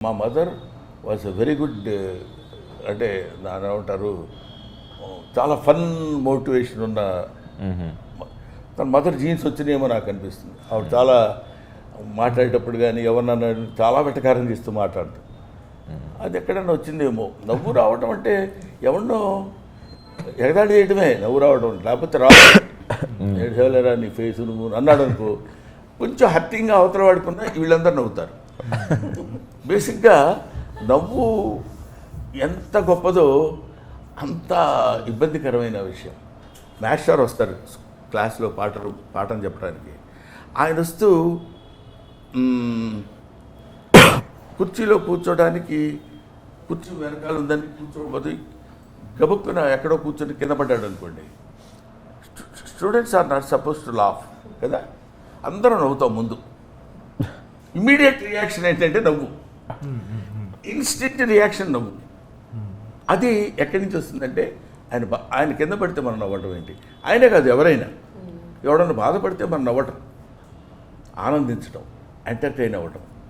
మా mother was a very good, అంటే దాని ఏమంటారు, చాలా ఫన్ మోటివేషన్ ఉన్న. తన మదర్ జీన్స్ వచ్చినాయేమో నాకు అనిపిస్తుంది. ఆవిడ చాలా మాట్లాడేటప్పుడు కానీ ఎవరినన్నా చాలా వెటకారం చేస్తూ మాట్లాడుతుంది. అది ఎక్కడన్నా వచ్చిందేమో. నవ్వు రావడం అంటే ఎవరినో ఎగదాడి చేయడమే నవ్వు రావడం, లేకపోతే ఏడ్చేవలేరా నీ ఫేస్ నువ్వు అన్నాడు అనుకో, కొంచెం హర్టింగ్గా అవతల వాడుకున్నా వీళ్ళందరూ నవ్వుతారు. బేసిక్గా నవ్వు ఎంత గొప్పదో అంత ఇబ్బందికరమైన విషయం. మాస్టర్ వస్తారు క్లాస్లో పాఠం చెప్పడానికి. ఆయన వస్తూ కుర్చీలో కూర్చోడానికి కుర్చీ వెనకాల ఉందని కూర్చోకపోతే గబుక్కున ఎక్కడో కూర్చొని కింద పడ్డాడు అనుకోండి. Students are not suppose to laugh కదా, అందరూ నవ్వుతాం ముందు. ఇమ్మీడియట్ రియాక్షన్ ఏంటంటే నవ్వు, ఇన్స్టెంట్ రియాక్షన్ నవ్వు. అది ఎక్కడి నుంచి వస్తుందంటే ఆయన కింద పడితే మనం నవ్వటం ఏంటి, ఆయనే కాదు ఎవరైనా బాధపడితే మనం నవ్వటం, ఆనందించడం, ఎంటర్టైన్ అవ్వటం.